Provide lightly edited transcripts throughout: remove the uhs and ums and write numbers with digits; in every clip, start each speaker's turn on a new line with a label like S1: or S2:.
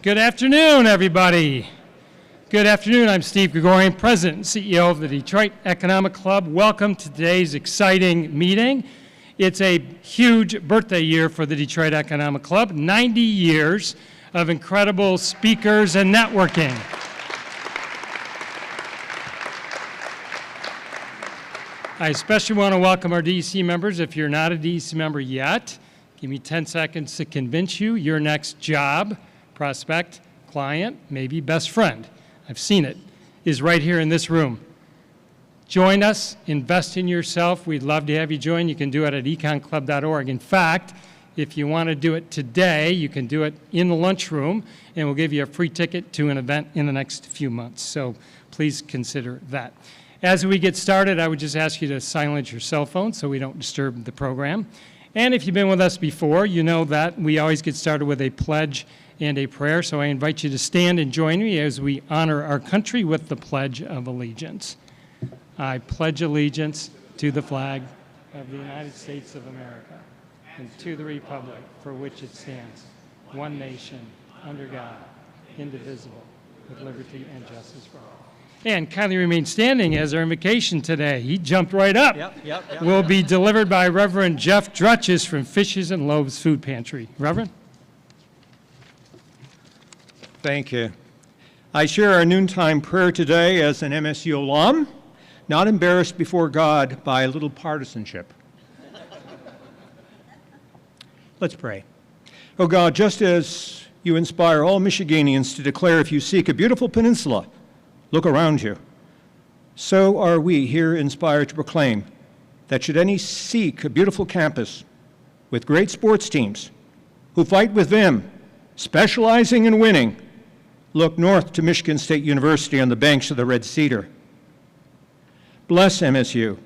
S1: Good afternoon, everybody. Good afternoon. I'm Steve Gregorian, President and CEO of the Detroit Economic Club. Welcome to today's exciting meeting. It's a huge birthday year for the Detroit Economic Club, 90 years of incredible speakers and networking. I especially want to welcome our DEC members. If you're not a DEC member yet, give me 10 seconds to convince you your next job, prospect, client, maybe best friend, I've seen it, is right here in this room. Join us, invest in yourself. We'd love to have you join. You can do it at econclub.org. In fact, if you want to do it today, you can do it in the lunchroom, and we'll give you a free ticket to an event in the next few months. So please consider that. As we get started, I would just ask you to silence your cell phone so we don't disturb the program. And if you've been with us before, you know that we always get started with a pledge and a prayer. So I invite you to stand and join me as we honor our country with the Pledge of Allegiance. I pledge allegiance to the flag of the United States of America and to the republic for which it stands, one nation, under God, indivisible, with liberty and justice for all. And kindly remain standing as our invocation today. He jumped right up. Yep. Will be delivered by Reverend Jeff Drutches from Fishes and Loaves Food Pantry. Reverend?
S2: Thank you. I share our noontime prayer today as an MSU alum, not embarrassed before God by a little partisanship. Let's pray. Oh God, just as you inspire all Michiganians to declare, if you seek a beautiful peninsula, look around you, so are we here inspired to proclaim that should any seek a beautiful campus with great sports teams who fight with vim, specializing in winning, look north to Michigan State University on the banks of the Red Cedar. Bless MSU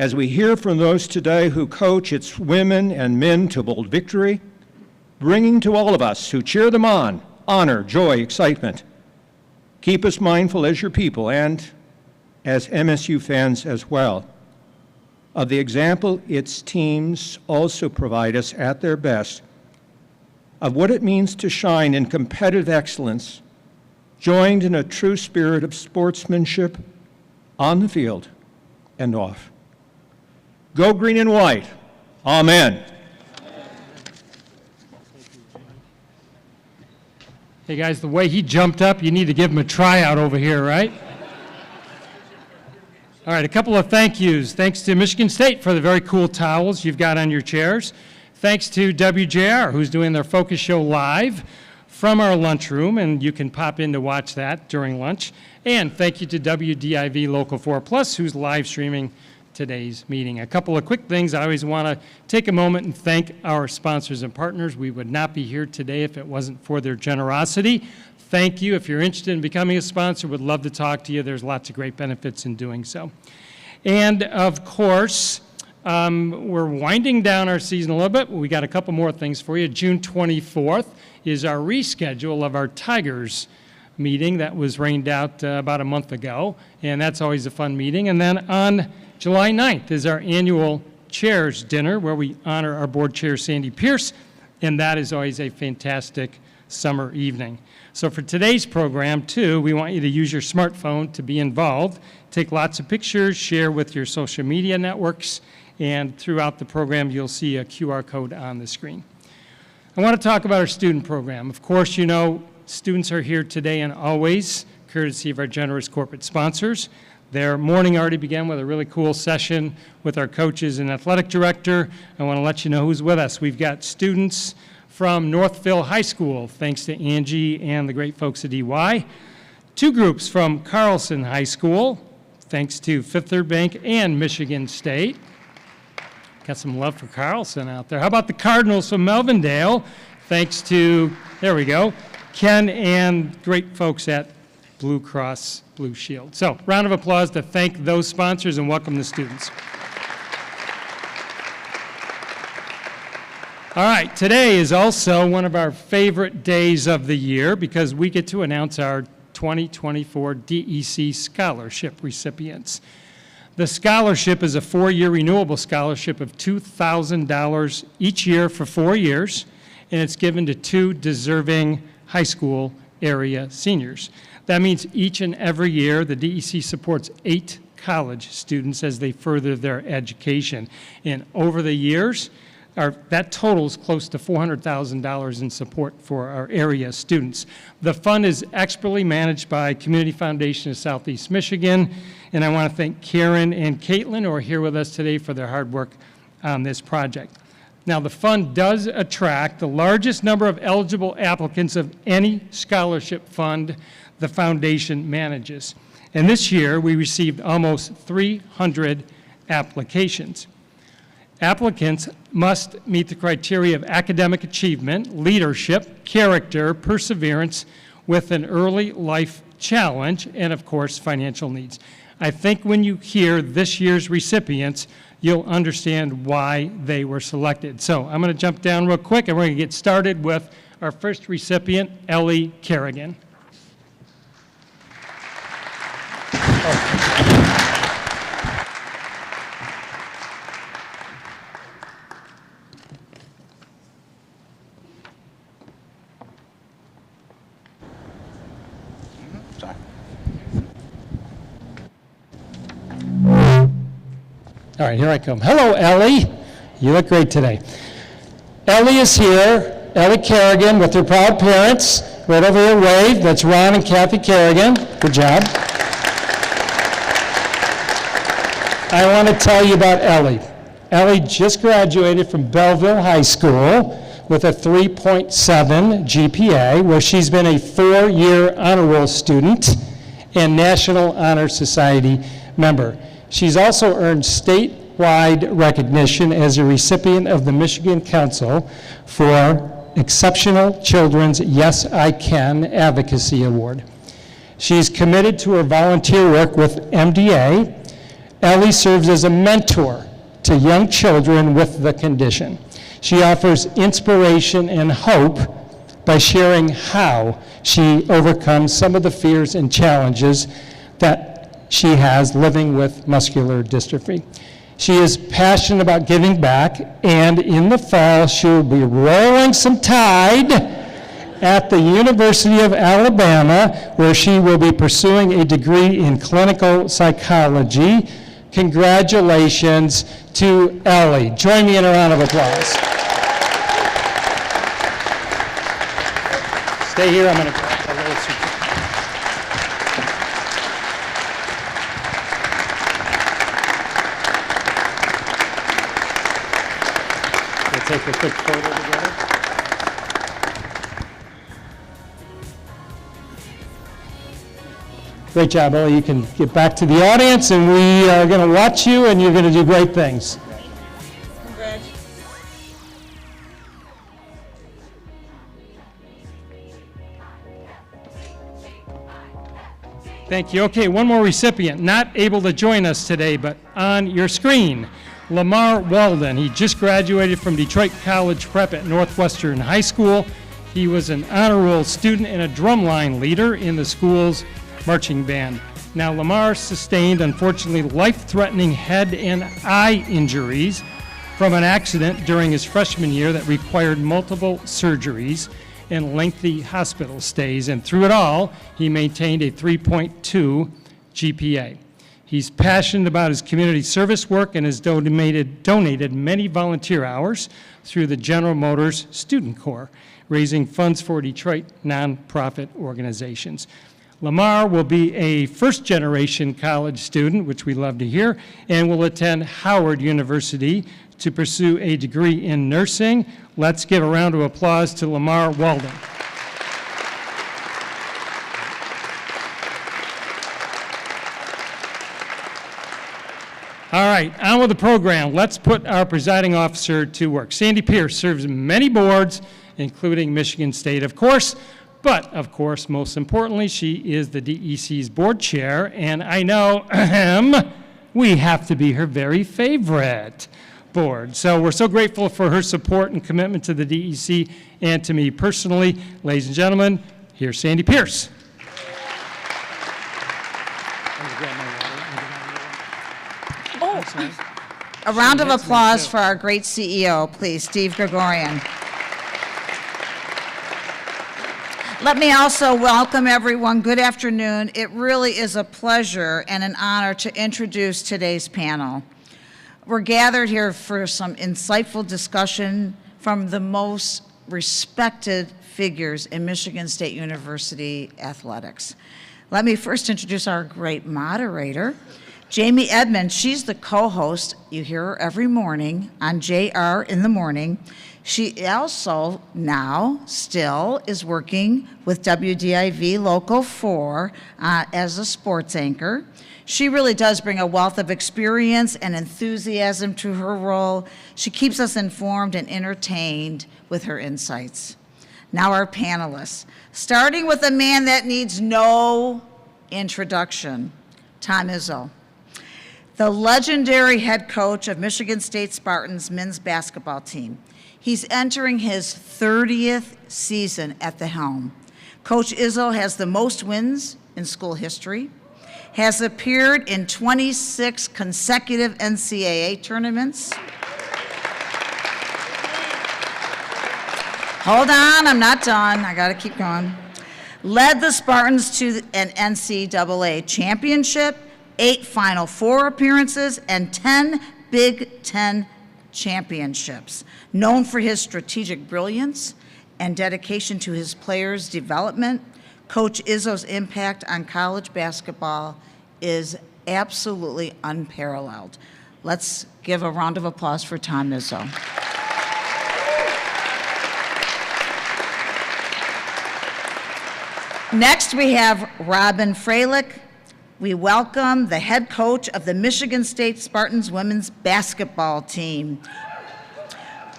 S2: as we hear from those today who coach its women and men to bold victory, bringing to all of us who cheer them on honor, joy, excitement. Keep us mindful as your people and as MSU fans as well of the example its teams also provide us at their best of what it means to shine in competitive excellence, joined in a true spirit of sportsmanship on the field and off. Go green and white. Amen.
S1: Hey guys, the way he jumped up, you need to give him a tryout over here, right? All right, a couple of thank yous. Thanks to Michigan State for the very cool towels you've got on your chairs. Thanks to WJR, who's doing their Focus Show live from our lunchroom, and you can pop in to watch that during lunch. And thank you to WDIV Local 4 Plus, who's live streaming today's meeting. A couple of quick things. I always want to take a moment and thank our sponsors and partners. We would not be here today if it wasn't for their generosity. Thank you. If you're interested in becoming a sponsor, would love to talk to you. There's lots of great benefits in doing so. And of course, we're winding down our season a little bit. We got a couple more things for you. June 24th is our reschedule of our Tigers meeting that was rained out about a month ago, and that's always a fun meeting. And then on July 9th is our annual Chairs Dinner, where we honor our board chair, Sandy Pierce, and that is always a fantastic summer evening. So for today's program, too, we want you to use your smartphone to be involved, take lots of pictures, share with your social media networks, and throughout the program, you'll see a QR code on the screen. I want to talk about our student program. Of course, you know, students are here today and always, courtesy of our generous corporate sponsors. Their morning already began with a really cool session with our coaches and athletic director. I want to let you know who's with us. We've got students from Northville High School, thanks to Angie and the great folks at EY. Two groups from Carlson High School, thanks to Fifth Third Bank and Michigan State. Got some love for Carlson out there. How about the Cardinals from Melvindale? Thanks to, there we go, Ken and great folks at Blue Cross Blue Shield. So, round of applause to thank those sponsors and welcome the students. All right, today is also one of our favorite days of the year because we get to announce our 2024 DEC scholarship recipients. The scholarship is a 4-year renewable scholarship of $2,000 each year for 4 years, and it's given to 2 deserving high school area seniors. That means each and every year, the DEC supports 8 college students as they further their education. And over the years, that totals close to $400,000 in support for our area students. The fund is expertly managed by Community Foundation of Southeast Michigan, and I want to thank Karen and Caitlin, who are here with us today, for their hard work on this project. Now, the fund does attract the largest number of eligible applicants of any scholarship fund the foundation manages. And this year, we received almost 300 applications. Applicants must meet the criteria of academic achievement, leadership, character, perseverance, with an early life challenge, and of course, financial needs. I think when you hear this year's recipients, you'll understand why they were selected. So I'm going to jump down real quick, and we're going to get started with our first recipient, Ellie Kerrigan. All right, here I come. Hello, Ellie. You look great today. Ellie is here. Ellie Kerrigan with her proud parents. Right over here, wave. That's Ron and Kathy Kerrigan. Good job. I want to tell you about Ellie. Ellie just graduated from Belleville High School with a 3.7 GPA, where she's been a 4-year honor roll student and National Honor Society member. She's also earned statewide recognition as a recipient of the Michigan Council for Exceptional Children's Yes I Can Advocacy Award. She's committed to her volunteer work with MDA. Ellie serves as a mentor to young children with the condition. She offers inspiration and hope by sharing how she overcomes some of the fears and challenges that she has living with muscular dystrophy. She is passionate about giving back, and in the fall, she'll be rolling some tide at the University of Alabama, where she will be pursuing a degree in clinical psychology. Congratulations to Ellie. Join me in a round of applause. Stay here, I'm going to grab a little certificate. We'll take a quick photo together. Great job, Ellie. You can get back to the audience, and we are going to watch you, and you're going to do great things.
S3: Congrats.
S1: Thank you. Okay, one more recipient, not able to join us today, but on your screen, Lamar Walden. He just graduated from Detroit College Prep at Northwestern High School. He was an honor roll student and a drumline leader in the school's marching band. Now, Lamar sustained, unfortunately, life-threatening head and eye injuries from an accident during his freshman year that required multiple surgeries and lengthy hospital stays, and through it all, he maintained a 3.2 GPA. He's passionate about his community service work and has donated many volunteer hours through the General Motors Student Corps, raising funds for Detroit nonprofit organizations. Lamar will be a first-generation college student, which we love to hear, and will attend Howard University to pursue a degree in nursing. Let's give a round of applause to Lamar Walden. All right, on with the program. Let's put our presiding officer to work. Sandy Pierce serves many boards, including Michigan State, of course, but of course, most importantly, she is the DEC's board chair, and I know we have to be her very favorite board. So we're so grateful for her support and commitment to the DEC and to me personally. Ladies and gentlemen, here's Sandy Pierce.
S3: A round of applause for our great CEO, please, Steve Gregorian. Let me also welcome everyone. Good afternoon. It really is a pleasure and an honor to introduce today's panel. We're gathered here for some insightful discussion from the most respected figures in Michigan State University athletics. Let me first introduce our great moderator, Jamie Edmond. She's the co-host. You hear her every morning on JR in the Morning. She also still is working with WDIV Local 4 as a sports anchor. She really does bring a wealth of experience and enthusiasm to her role. She keeps us informed and entertained with her insights. Now our panelists, starting with a man that needs no introduction, Tom Izzo, the legendary head coach of Michigan State Spartans men's basketball team. He's entering his 30th season at the helm. Coach Izzo has the most wins in school history, has appeared in 26 consecutive NCAA tournaments. Hold on, I'm not done. I got to keep going. Led the Spartans to an NCAA championship, 8 Final Four appearances, and 10 Big Ten championships. Known for his strategic brilliance and dedication to his players' development, Coach Izzo's impact on college basketball is absolutely unparalleled. Let's give a round of applause for Tom Izzo. Next, we have Robin Freilich. We welcome the head coach of the Michigan State Spartans women's basketball team.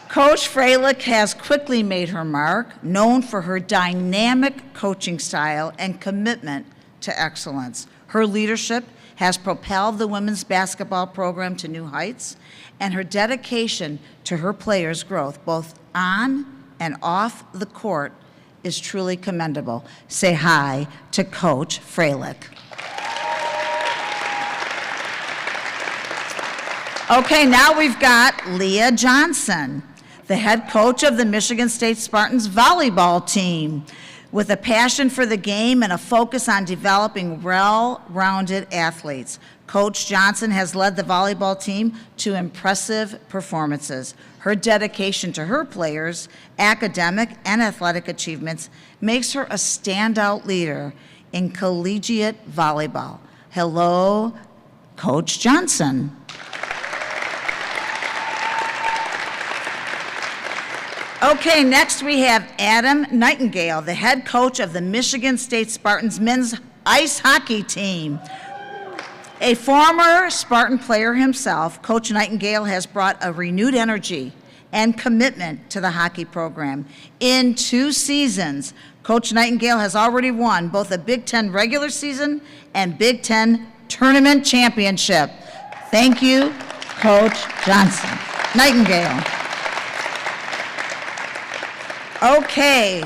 S3: Coach Freilich has quickly made her mark, known for her dynamic coaching style and commitment to excellence. Her leadership has propelled the women's basketball program to new heights, and her dedication to her players' growth, both on and off the court, is truly commendable. Say hi to Coach Freilich. Okay, now we've got Leah Johnson, the head coach of the Michigan State Spartans volleyball team. With a passion for the game and a focus on developing well-rounded athletes, Coach Johnson has led the volleyball team to impressive performances. Her dedication to her players' academic and athletic achievements makes her a standout leader in collegiate volleyball. Hello, Coach Johnson. Okay, next we have Adam Nightingale, the head coach of the Michigan State Spartans men's ice hockey team. A former Spartan player himself, Coach Nightingale has brought a renewed energy and commitment to the hockey program. In 2 seasons, Coach Nightingale has already won both a Big Ten regular season and Big Ten tournament championship. Thank you, Coach Johnson. Nightingale. Okay,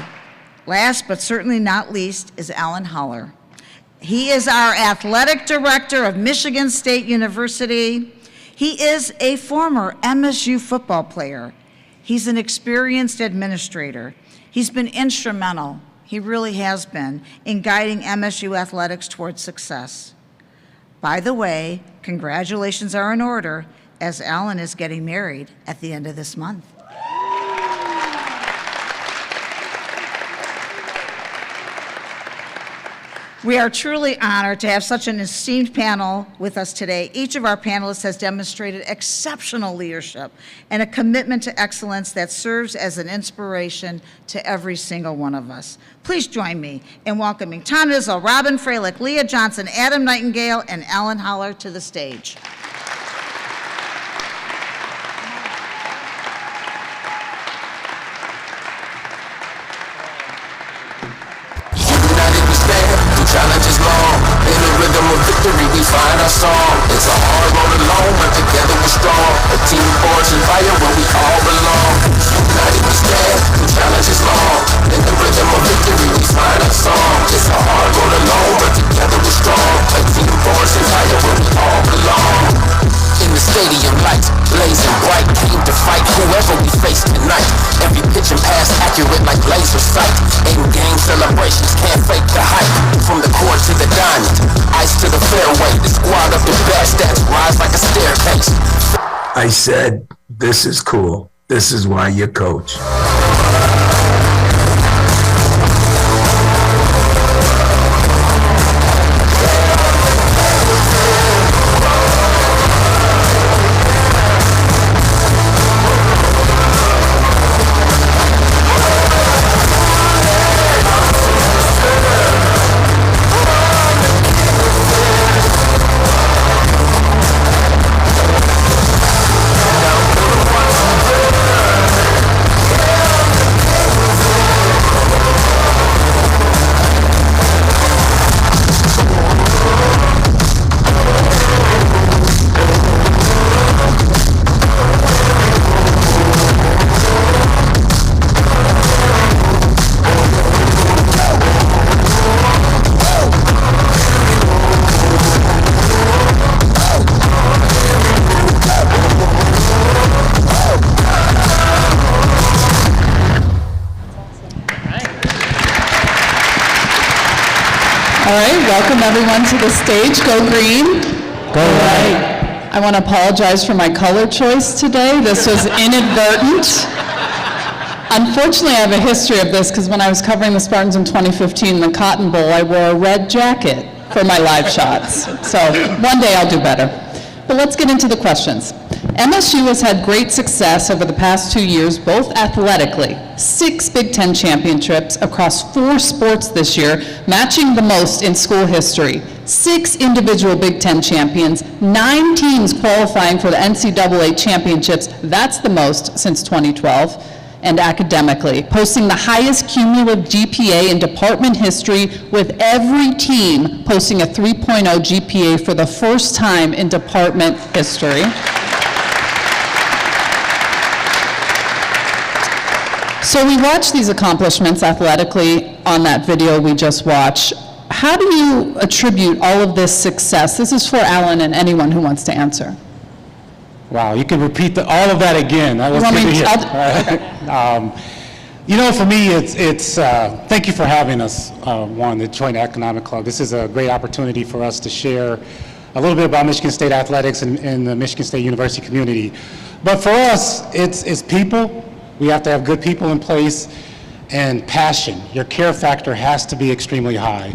S3: last but certainly not least is Alan Haller. He is our athletic director of Michigan State University. He is a former MSU football player. He's an experienced administrator. He's been instrumental, he really has been, in guiding MSU Athletics towards success. By the way, congratulations are in order, as Alan is getting married at the end of this month. We are truly honored to have such an esteemed panel with us today. Each of our panelists has demonstrated exceptional leadership and a commitment to excellence that serves as an inspiration to every single one of us. Please join me in welcoming Tom Izzo, Robin Freilich, Leah Johnson, Adam Nightingale, and Alan Haller to the stage.
S4: Challenges long, in the rhythm of victory we find our song. It's a hard road alone, but together we're strong. A team forged in fire where we all belong. United we stand, the challenge is long. In the rhythm of victory we find our song. It's a hard road alone, but together we're strong. A team forged in fire where we all belong. In the stadium, lights blazing bright, came to fight whoever we face tonight. night. Every pitch and pass accurate like laser sight. In game celebrations, can't fake the hype. From the court to the diamond, ice to the fairway. The squad of the best, that's rise like a staircase.
S5: I said, this is cool. This is why you coach.
S6: All right, welcome everyone to the stage. Go green. Go right. I want to apologize for my color choice today. This was inadvertent. Unfortunately, I have a history of this because when I was covering the Spartans in 2015, the Cotton Bowl, I wore a red jacket for my live shots. So one day I'll do better. But let's get into the questions. MSU has had great success over the past 2 years, both athletically. 6 Big Ten championships across 4 sports this year, matching the most in school history. 6 individual Big Ten champions, 9 teams qualifying for the NCAA championships, that's the most since 2012. And academically, posting the highest cumulative GPA in department history, with every team posting a 3.0 GPA for the first time in department history. So we watched these accomplishments athletically on that video we just watched. How do you attribute all of this success? This is for Alan and anyone who wants to answer.
S7: Wow, you can repeat all of that again. That was good to hear. You know, for me, it's thank you for having us, the Detroit Economic Club. This is a great opportunity for us to share a little bit about Michigan State athletics and the Michigan State University community. But for us, it's people. We have to have good people in place and passion. Your care factor has to be extremely high.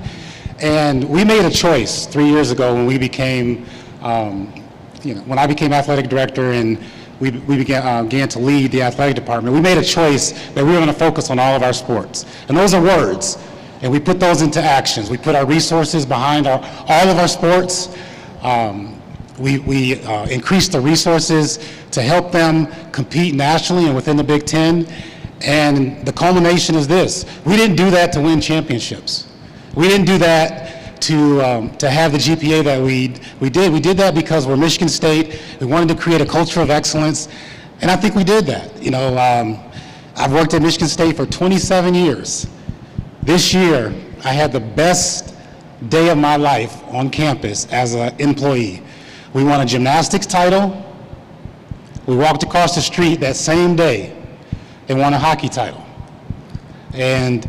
S7: And we made a choice 3 years ago when we became, when I became athletic director and we began to lead the athletic department. We made a choice that we were going to focus on all of our sports. And those are words. And we put those into actions. We put our resources behind all of our sports. We increased the resources to help them compete nationally and within the Big Ten. And the culmination is this. We didn't do that to win championships. We didn't do that to have the GPA that we did. We did that because we're Michigan State. We wanted to create a culture of excellence. And I think we did that. You know, I've worked at Michigan State for 27 years. This year, I had the best day of my life on campus as an employee. We won a gymnastics title. We walked across the street that same day and won a hockey title. And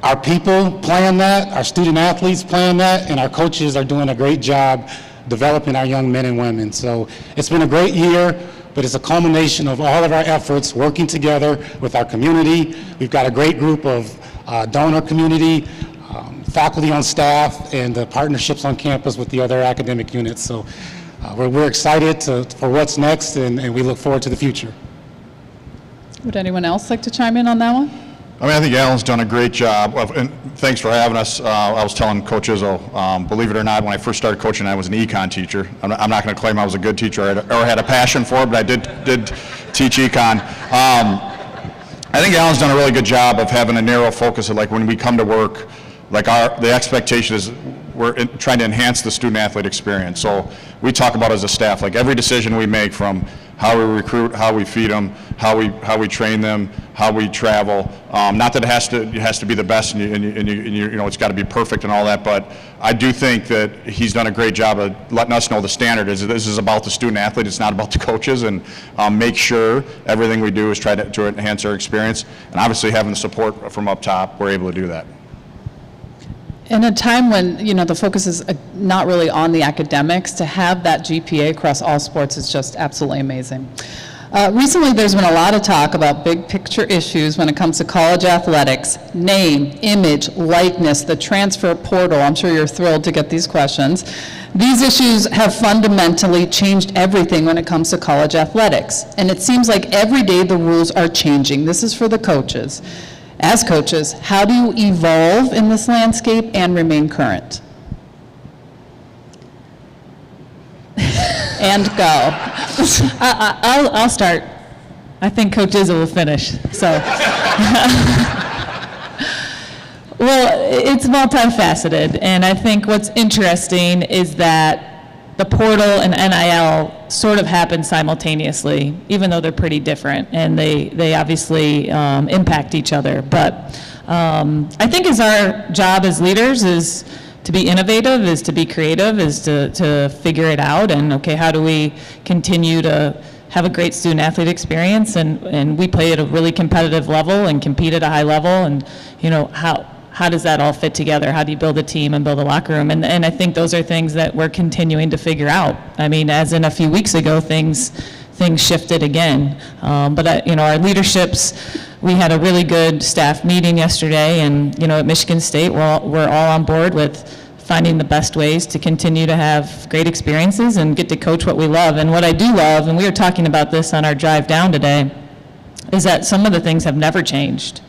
S7: our people plan that, our student athletes plan that, and our coaches are doing a great job developing our young men and women. So it's been a great year, but it's a culmination of all of our efforts working together with our community. We've got a great group of donor community, faculty on staff, and the partnerships on campus with the other academic units. So we're excited for what's next, and we look forward to the future.
S6: Would anyone else like to chime in on that one?
S8: I mean, I think Alan's done a great job, and thanks for having us. I was telling Coach Izzo, believe it or not, when I first started coaching, I was an econ teacher. I'm not going to claim I was a good teacher or had a passion for it, but I did teach econ. I think Alan's done a really good job of having a narrow focus of, like, when we come to work, like the expectation is trying to enhance the student-athlete experience. So we talk about as a staff, like every decision we make, from how we recruit, how we feed them, how we train them, how we travel. Not that it has to be the best, and it's got to be perfect and all that. But I do think that he's done a great job of letting us know the standard is this is about the student-athlete. It's not about the coaches, and make sure everything we do is try to enhance their experience. And obviously, having the support from up top, we're able to do that.
S6: In a time when, the focus is not really on the academics, to have that GPA across all sports is just absolutely amazing. Recently, there's been a lot of talk about big picture issues when it comes to college athletics: name, image, likeness, the transfer portal. I'm sure you're thrilled to get these questions. These issues have fundamentally changed everything when it comes to college athletics. And it seems like every day the rules are changing. This is for the coaches. As coaches, how do you evolve in this landscape and remain current? And go.
S9: I'll start. I think Coach Izzo will finish. So, well, it's multifaceted, and I think what's interesting is that the portal and NIL sort of happen simultaneously, even though they're pretty different, and they obviously impact each other. But I think our job as leaders is to be innovative, is to be creative, is to figure it out, and okay, how do we continue to have a great student-athlete experience, and we play at a really competitive level and compete at a high level, and how does that all fit together? How do you build a team and build a locker room? And I think those are things that we're continuing to figure out. I mean, as in a few weeks ago, things shifted again. But our leaderships, we had a really good staff meeting yesterday, and at Michigan State, we're all on board with finding the best ways to continue to have great experiences and get to coach what we love. And what I do love, and we were talking about this on our drive down today, is that some of the things have never changed.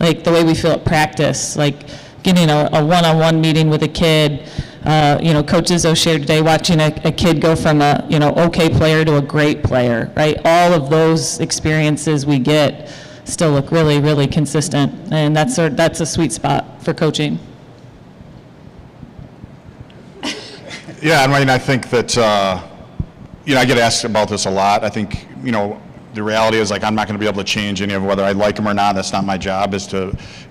S9: Like the way we feel at practice, like getting a one-on-one meeting with a kid. Coach Izzo shared today watching a kid go from a okay player to a great player, right? All of those experiences we get still look really, really consistent, and that's a sweet spot for coaching.
S8: Yeah, I mean, I think that I get asked about this a lot. I think the reality is, like, I'm not going to be able to change any of whether I like them or not. That's not my job.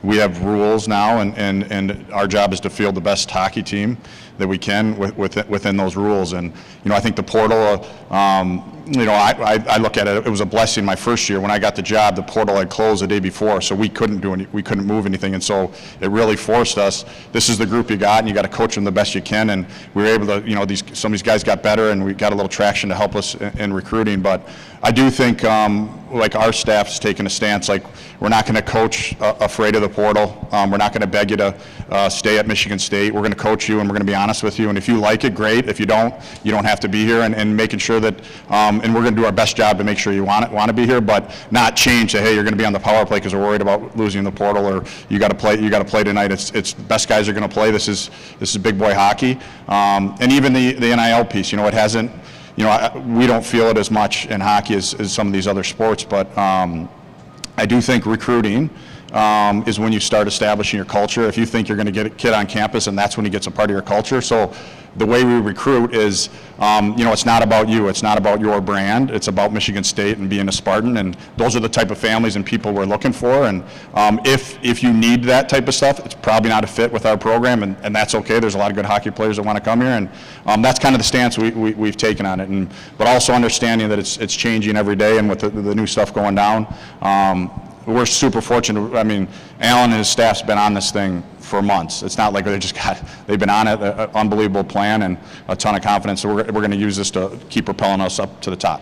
S8: We have rules now, and our job is to field the best hockey team that we can within those rules. And I think the portal, I look at it. It was a blessing my first year when I got the job. The portal had closed the day before, so we couldn't move anything, and so it really forced us. This is the group you got, and you got to coach them the best you can. And we were able to, some of these guys got better, and we got a little traction to help us in recruiting. But I do think, like, our staff's taken a stance, like, we're not going to coach afraid of the portal. We're not going to beg you to stay at Michigan State. We're going to coach you, and we're going to be honest with you. And if you like it, great. If you don't, you don't have to be here. And making sure that, and we're going to do our best job to make sure you want to be here, but not change. Say, hey, you're going to be on the power play because we're worried about losing the portal, or you got to play. You got to play tonight. It's the best guys are going to play. This is big boy hockey. And even the NIL piece. It hasn't. We don't feel it as much in hockey as some of these other sports, but I do think recruiting is when you start establishing your culture. If you think you're going to get a kid on campus, and that's when he gets a part of your culture. So the way we recruit is, it's not about you. It's not about your brand. It's about Michigan State and being a Spartan. And those are the type of families and people we're looking for. And if you need that type of stuff, it's probably not a fit with our program, and that's okay. There's a lot of good hockey players that want to come here, and that's kind of the stance we've taken on it. But also understanding that it's changing every day, and with the new stuff going down. We're super fortunate. I mean, Alan and his staff's been on this thing for months. It's not like they've been on it, an unbelievable plan and a ton of confidence. So we're going to use this to keep propelling us up to the top.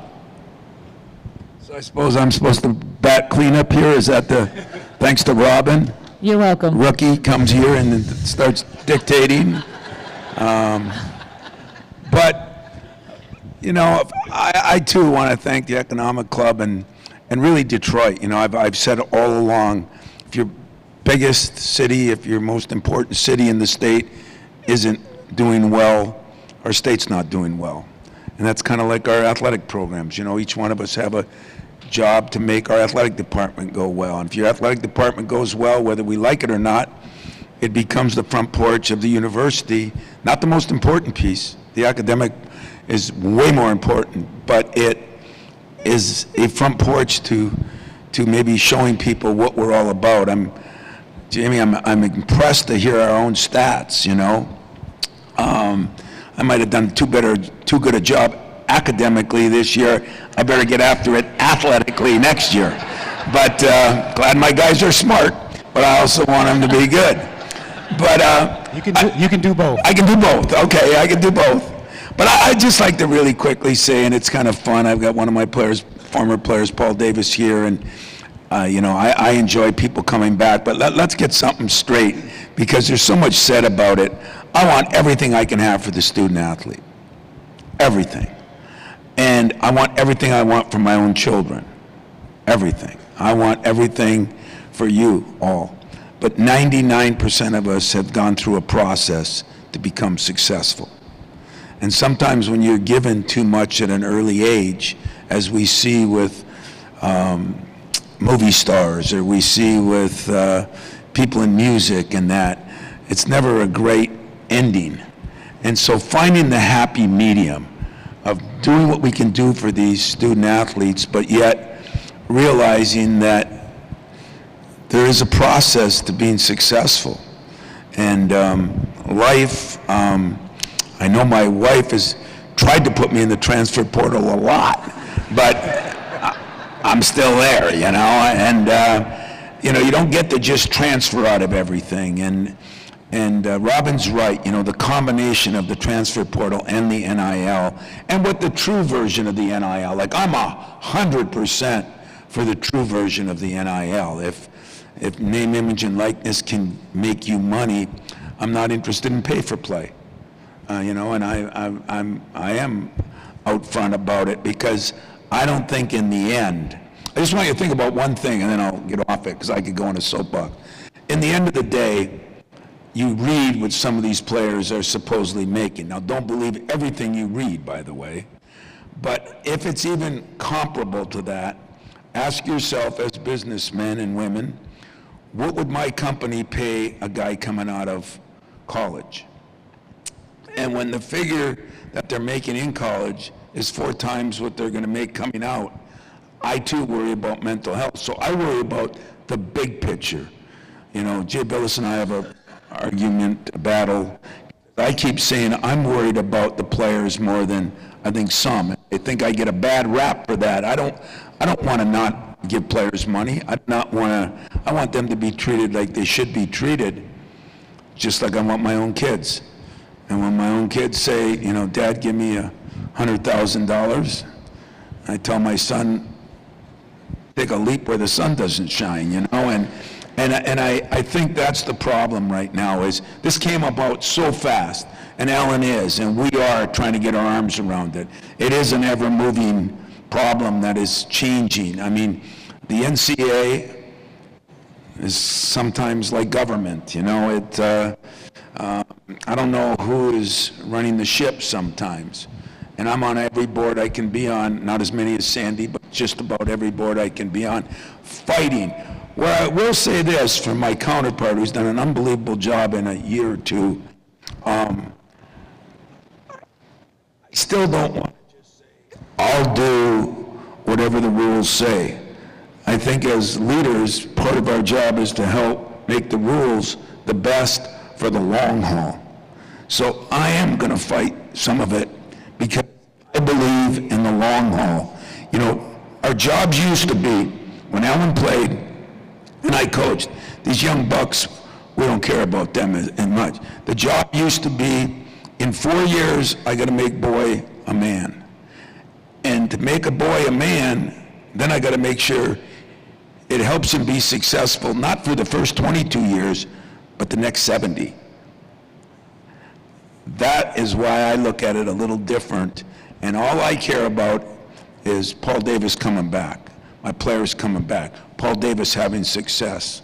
S5: So I suppose I'm supposed to bat cleanup here. Is that thanks to Robin?
S9: You're welcome.
S5: Rookie comes here and then starts dictating. But, I too want to thank the Economic Club and really Detroit. I've said all along, if your biggest city, if your most important city in the state isn't doing well, our state's not doing well. And that's kind of like our athletic programs. Each one of us have a job to make our athletic department go well. And if your athletic department goes well, whether we like it or not, it becomes the front porch of the university. Not the most important piece. The academic is way more important, but it is a front porch to maybe showing people what we're all about. Jamie, I'm impressed to hear our own stats, you know. I might have done too good a job academically this year. I better get after it athletically next year. But glad my guys are smart, but I also want them to be good. But
S7: You can do both.
S5: I can do both. Okay, I can do both. But I'd just like to really quickly say, and it's kind of fun, I've got one of my former players, Paul Davis, here, and I enjoy people coming back, but let's get something straight, because there's so much said about it. I want everything I can have for the student athlete. Everything. And I want everything I want for my own children. Everything. I want everything for you all. But 99% of us have gone through a process to become successful. And sometimes when you're given too much at an early age, as we see with movie stars, or we see with people in music and that, it's never a great ending. And so finding the happy medium of doing what we can do for these student athletes, but yet realizing that there is a process to being successful. And life, I know my wife has tried to put me in the transfer portal a lot, but I'm still there, you know, and you don't get to just transfer out of everything. And Robin's right, the combination of the transfer portal and the NIL, and what the true version of the NIL, like I'm 100% for the true version of the NIL. If name, image, and likeness can make you money, I'm not interested in pay-for-play. And I am out front about it, because I don't think in the end, I just want you to think about one thing, and then I'll get off it, because I could go on a soapbox. In the end of the day, you read what some of these players are supposedly making. Now, don't believe everything you read, by the way, but if it's even comparable to that, ask yourself as businessmen and women, what would my company pay a guy coming out of college? And when the figure that they're making in college is 4 times what they're going to make coming out, I too worry about mental health. So I worry about the big picture. Jay Billis and I have a argument, a battle. I keep saying I'm worried about the players more than I think some. I think I get a bad rap for that. I don't want to not give players money. I want them to be treated like they should be treated, just like I want my own kids. And when my own kids say, Dad, give me $100,000, I tell my son, take a leap where the sun doesn't shine, And I think that's the problem right now, is this came about so fast, and Ellen is, and we are trying to get our arms around it. It is an ever-moving problem that is changing. I mean, the NCAA is sometimes like government, I don't know who is running the ship sometimes. And I'm on every board I can be on, not as many as Sandy, but just about every board I can be on, fighting. Well, I will say this for my counterpart, who's done an unbelievable job in a year or two. I still don't want to just say, I'll do whatever the rules say. I think as leaders, part of our job is to help make the rules the best for the long haul. So I am going to fight some of it, because I believe in the long haul. Our jobs used to be, when Ellen played, and I coached, these young bucks, we don't care about them as much. The job used to be, in 4 years, I got to make boy a man. And to make a boy a man, then I got to make sure it helps him be successful, not for the first 22 years, but the next 70. That is why I look at it a little different. And all I care about is Paul Davis coming back, my players coming back, Paul Davis having success.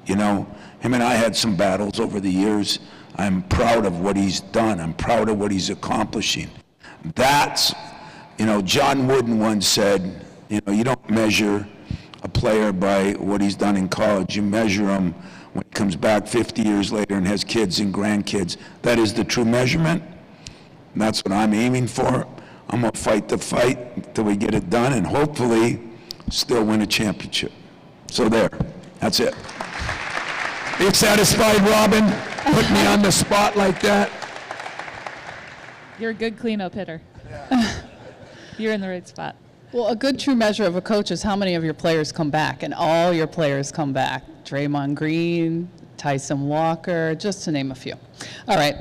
S5: Him and I had some battles over the years. I'm proud of what he's done. I'm proud of what he's accomplishing. That's, John Wooden once said, you don't measure a player by what he's done in college. You measure him when he comes back 50 years later and has kids and grandkids. That is the true measurement. And that's what I'm aiming for. I'm going to fight the fight until we get it done and hopefully still win a championship. So there, that's it. Are you satisfied, Robin? Put me on the spot like that?
S9: You're a good cleanup hitter. You're in the right spot.
S6: Well, a good true measure of a coach is how many of your players come back, and all your players come back. Draymond Green, Tyson Walker, just to name a few. All right,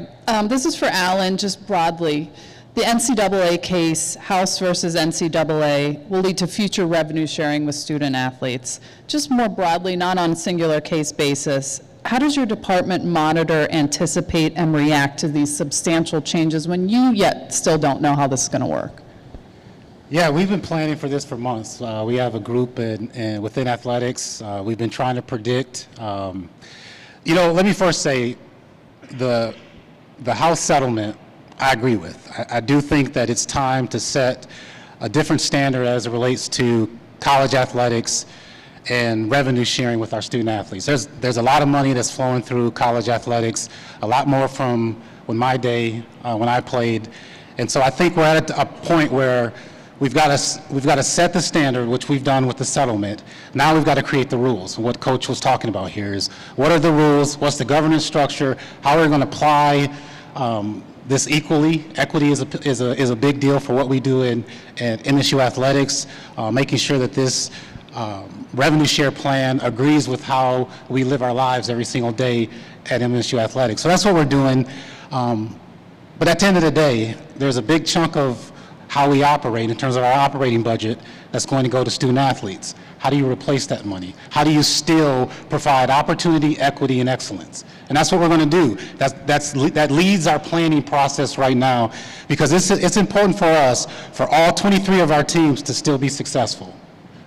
S6: this is for Alan, just broadly. The NCAA case, House versus NCAA, will lead to future revenue sharing with student athletes. Just more broadly, not on a singular case basis, how does your department monitor, anticipate, and react to these substantial changes when you yet still don't know how this is going to work?
S7: Yeah, we've been planning for this for months. We have a group within athletics. We've been trying to predict. Let me first say the House settlement, I agree with. I do think that it's time to set a different standard as it relates to college athletics and revenue sharing with our student athletes. There's a lot of money that's flowing through college athletics, a lot more from my day when I played. And so I think we're at a point where we've got to set the standard, which we've done with the settlement. Now we've got to create the rules. What Coach was talking about here is, what are the rules? What's the governance structure? How are we going to apply this equally? Equity is a big deal for what we do in MSU Athletics, making sure that this revenue share plan agrees with how we live our lives every single day at MSU Athletics. So that's what we're doing. But at the end of the day, there's a big chunk of how we operate in terms of our operating budget that's going to go to student athletes. How do you replace that money? How do you still provide opportunity, equity, and excellence? And that's what we're going to do. That leads our planning process right now, because it's important for us, for all 23 of our teams to still be successful.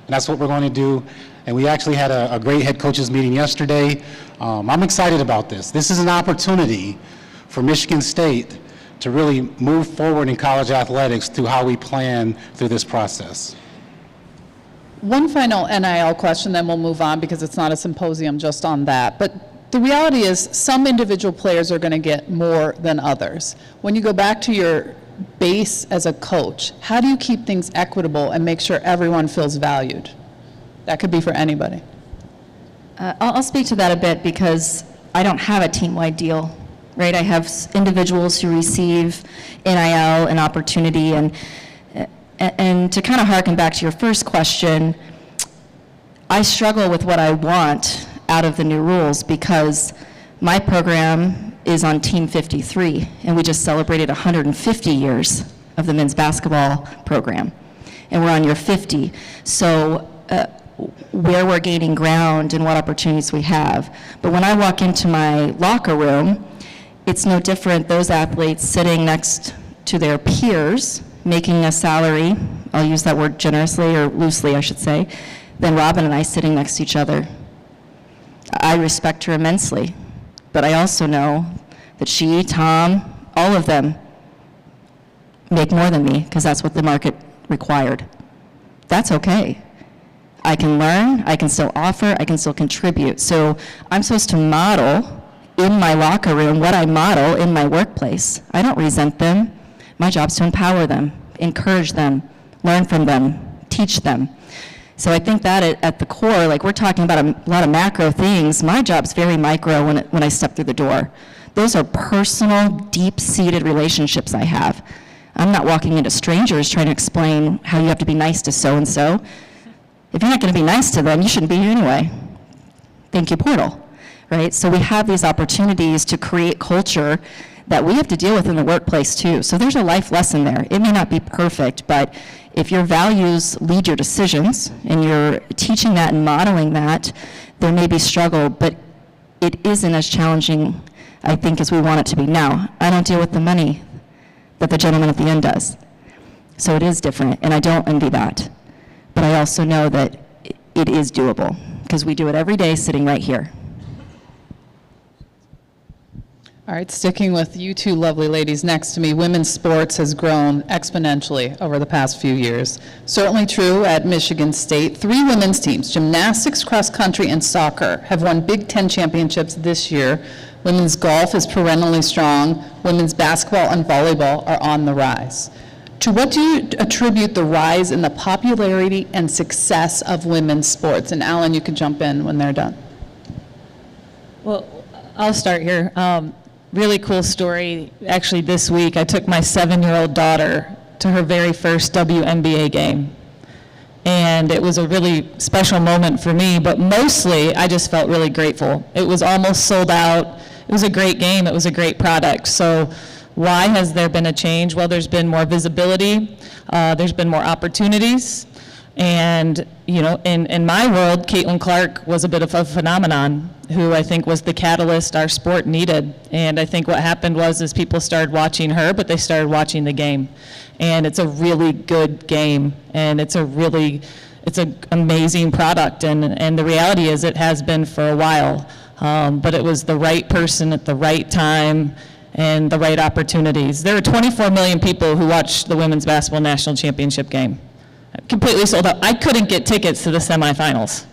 S7: And that's what we're going to do. And we actually had a great head coaches meeting yesterday. I'm excited about this. This is an opportunity for Michigan State to really move forward in college athletics through how we plan through this process.
S6: One final NIL question, then we'll move on because it's not a symposium just on that. But the reality is some individual players are going to get more than others. When you go back to your base as a coach, how do you keep things equitable and make sure everyone feels valued? That could be for anybody.
S10: I'll speak to that a bit because I don't have a team-wide deal, right? I have individuals who receive NIL and opportunity, and to kind of harken back to your first question, I struggle with what I want out of the new rules because my program is on Team 53, and we just celebrated 150 years of the men's basketball program, and we're on year 50. So where we're gaining ground and what opportunities we have. But when I walk into my locker room, it's no different. Those athletes sitting next to their peers, making a salary, I'll use that word generously or loosely, I should say, than Robin and I sitting next to each other. I respect her immensely, but I also know that she, Tom, all of them make more than me because that's what the market required. That's okay. I can learn, I can still offer, I can still contribute. So I'm supposed to model in my locker room what I model in my workplace. I don't resent them. My job's to empower them, encourage them, learn from them, teach them. So I think that at the core, like we're talking about a lot of macro things, my job's very micro when I step through the door. Those are personal, deep-seated relationships I have. I'm not walking into strangers trying to explain how you have to be nice to so-and-so. If you're not going to be nice to them, you shouldn't be here anyway. Thank you, Portal, right? So we have these opportunities to create culture that we have to deal with in the workplace too. So there's a life lesson there. It may not be perfect, but if your values lead your decisions and you're teaching that and modeling that, there may be struggle, but it isn't as challenging, I think, as we want it to be. Now, I don't deal with the money that the gentleman at the end does. So it is different, and I don't envy that. But I also know that it is doable because we do it every day sitting right here.
S6: All right, sticking with you two lovely ladies next to me, women's sports has grown exponentially over the past few years. Certainly true at Michigan State. 3 women's teams, gymnastics, cross country, and soccer, have won Big Ten championships this year. Women's golf is perennially strong. Women's basketball and volleyball are on the rise. To what do you attribute the rise in the popularity and success of women's sports? And Alan, you can jump in when they're done.
S9: Well, I'll start here. Really cool story. Actually, this week, I took my 7-year-old daughter to her very first WNBA game. And it was a really special moment for me, but mostly I just felt really grateful. It was almost sold out. It was a great game. It was a great product. So why has there been a change? Well, there's been more visibility. There's been more opportunities. And, you know, in my world, Caitlin Clark was a bit of a phenomenon who I think was the catalyst our sport needed. And I think what happened was people started watching her, but they started watching the game. And it's a really good game. And it's an amazing product. And the reality is it has been for a while. But it was the right person at the right time and the right opportunities. There were 24 million people who watched the Women's Basketball National Championship game. Completely sold out. I couldn't get tickets to the semifinals.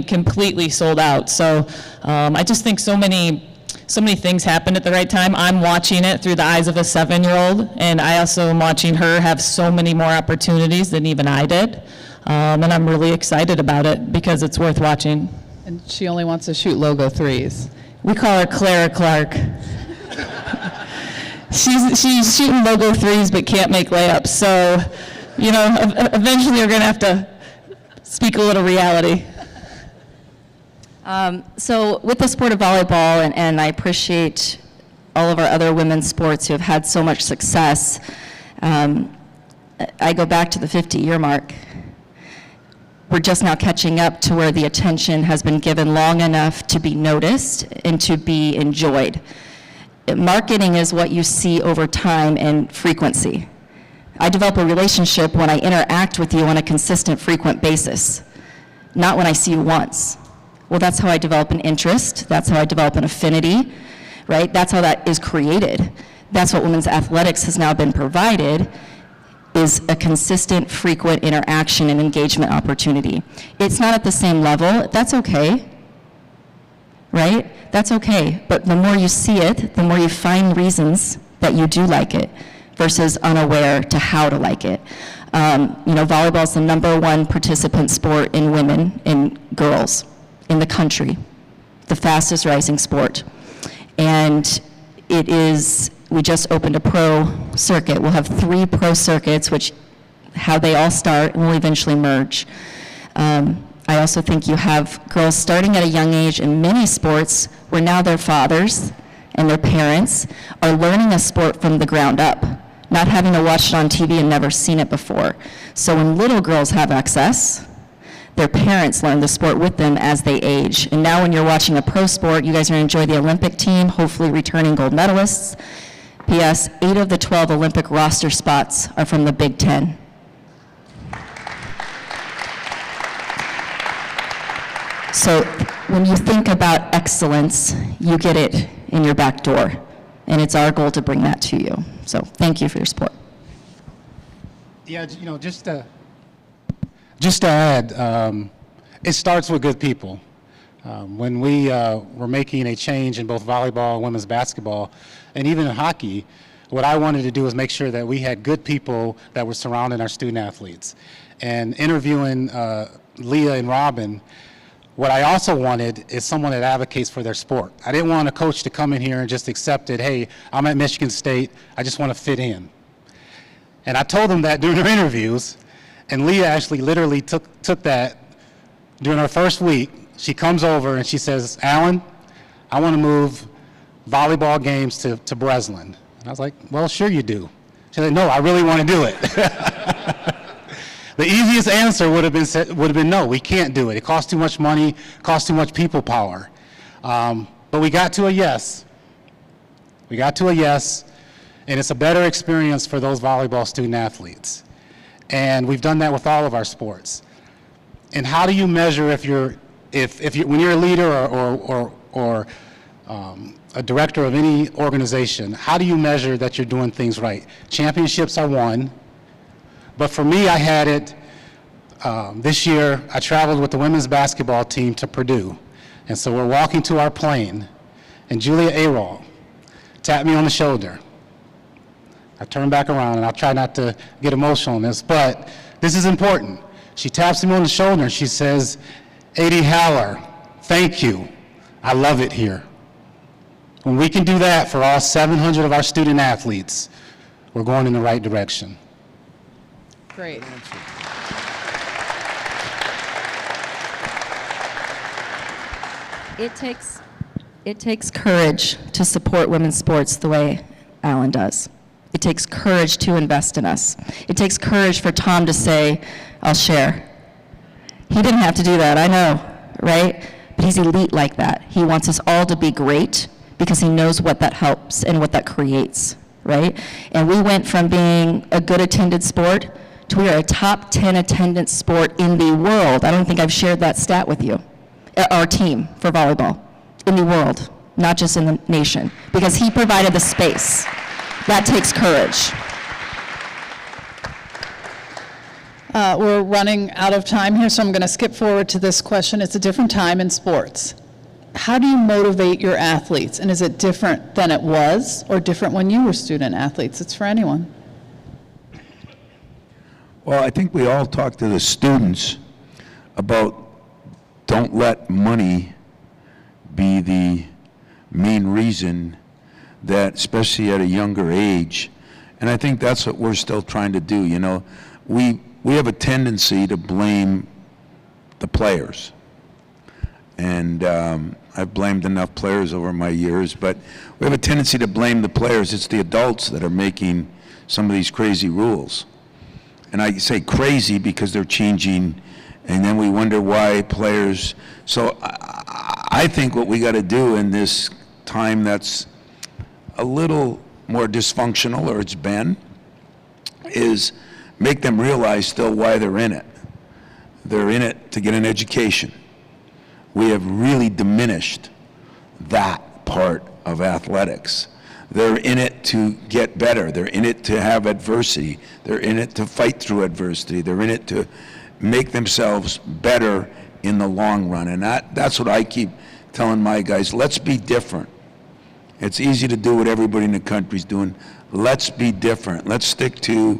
S9: Completely sold out. So I just think so many things happened at the right time. I'm watching it through the eyes of a 7-year-old, and I also am watching her have so many more opportunities than even I did. And I'm really excited about it because it's worth watching.
S6: And she only wants to shoot logo threes.
S9: We call her Clara Clark. She's shooting logo threes but can't make layups. So, you know, eventually we're going to have to speak a little reality.
S10: So with the sport of volleyball, and I appreciate all of our other women's sports who have had so much success, I go back to the 50-year mark. We're just now catching up to where the attention has been given long enough to be noticed and to be enjoyed. Marketing is what you see over time and frequency. I develop a relationship when I interact with you on a consistent, frequent basis, not when I see you once. Well, that's how I develop an interest. That's how I develop an affinity, right? That's how that is created. That's what women's athletics has now been provided, is a consistent, frequent interaction and engagement opportunity. It's not at the same level. That's okay, right? That's okay. But the more you see it, the more you find reasons that you do like it versus unaware to how to like it. Volleyball is the #1 participant sport in women and girls in the country, the fastest rising sport. And it is, we just opened a pro circuit. We'll have 3 pro circuits, which how they all start will eventually merge. I also think you have girls starting at a young age in many sports where now their fathers and their parents are learning a sport from the ground up, not having to watch it on TV and never seen it before. So when little girls have access, their parents learn the sport with them as they age. And now when you're watching a pro sport, you guys are going to enjoy the Olympic team, hopefully returning gold medalists. P.S. 8 of the 12 Olympic roster spots are from the Big Ten. So when you think about excellence, you get it in your back door. And it's our goal to bring that to you. So thank you for your support.
S7: Yeah, just to add, it starts with good people. When we were making a change in both volleyball and women's basketball, and even in hockey, what I wanted to do was make sure that we had good people that were surrounding our student athletes. And interviewing Leah and Robin, what I also wanted is someone that advocates for their sport. I didn't want a coach to come in here and just accept it, hey, I'm at Michigan State, I just want to fit in. And I told them that during our interviews, and Leah actually literally took that during our first week. She comes over and she says, Alan, I want to move volleyball games to Breslin. And I was like, well, sure you do. She said, no, I really want to do it. The easiest answer would have been no, we can't do it. It costs too much money, costs too much people power. But we got to a yes. We got to a yes, and it's a better experience for those volleyball student athletes. And we've done that with all of our sports. And how do you measure if when you're a leader or a director of any organization, how do you measure that you're doing things right? Championships are one, but for me, I had it, this year, I traveled with the women's basketball team to Purdue. And so we're walking to our plane, and Julia Arol tapped me on the shoulder. I turn back around, and I'll try not to get emotional on this, but this is important. She taps me on the shoulder, and she says, "A.D. Haller, thank you. I love it here." When we can do that for all 700 of our student athletes, we're going in the right direction.
S6: Great.
S10: It takes courage to support women's sports the way Alan does. It takes courage to invest in us. It takes courage for Tom to say, "I'll share." He didn't have to do that, I know, right? But he's elite like that. He wants us all to be great because he knows what that helps and what that creates, right? And we went from being a good attended sport to we are a top 10 attendance sport in the world. I don't think I've shared that stat with you. Our team for volleyball in the world, not just in the nation, because he provided the space. That takes courage.
S6: We're running out of time here, so I'm going to skip forward to this question. It's a different time in sports. How do you motivate your athletes? And is it different than it was or different when you were student athletes? It's for anyone.
S5: Well, I think we all talk to the students about don't let money be the main reason that, especially at a younger age, and I think that's what we're still trying to do. You know, we have a tendency to blame the players, and I've blamed enough players over my years, but we have a tendency to blame the players. It's the adults that are making some of these crazy rules. And I say crazy because they're changing, and then we wonder why players. So I think what we got to do in this time that's a little more dysfunctional, or it's been, is make them realize still why they're in it. They're in it to get an education. We have really diminished that part of athletics. They're in it to get better. They're in it to have adversity. They're in it to fight through adversity. They're in it to make themselves better in the long run. And that's what I keep telling my guys. Let's be different. It's easy to do what everybody in the country's doing. Let's be different. Let's stick to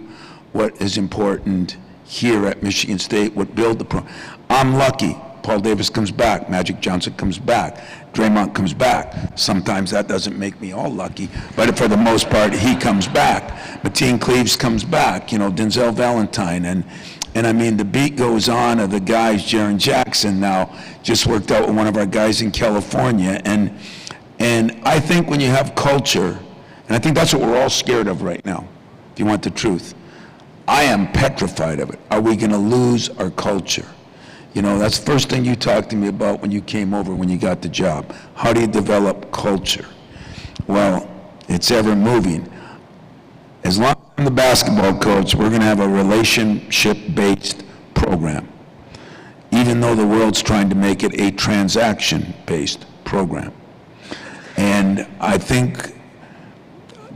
S5: what is important here at Michigan State, what build the program. I'm lucky. Paul Davis comes back. Magic Johnson comes back. Draymond comes back. Sometimes that doesn't make me all lucky, but for the most part, he comes back. Mateen Cleaves comes back. You know, Denzel Valentine, and I mean, the beat goes on of the guys. Jaren Jackson now just worked out with one of our guys in California, and I think when you have culture, and I think that's what we're all scared of right now, if you want the truth. I am petrified of it. Are we going to lose our culture? You know, that's the first thing you talked to me about when you came over, when you got the job. How do you develop culture? Well, it's ever moving. As long as I'm the basketball coach, we're going to have a relationship-based program, even though the world's trying to make it a transaction-based program. And I think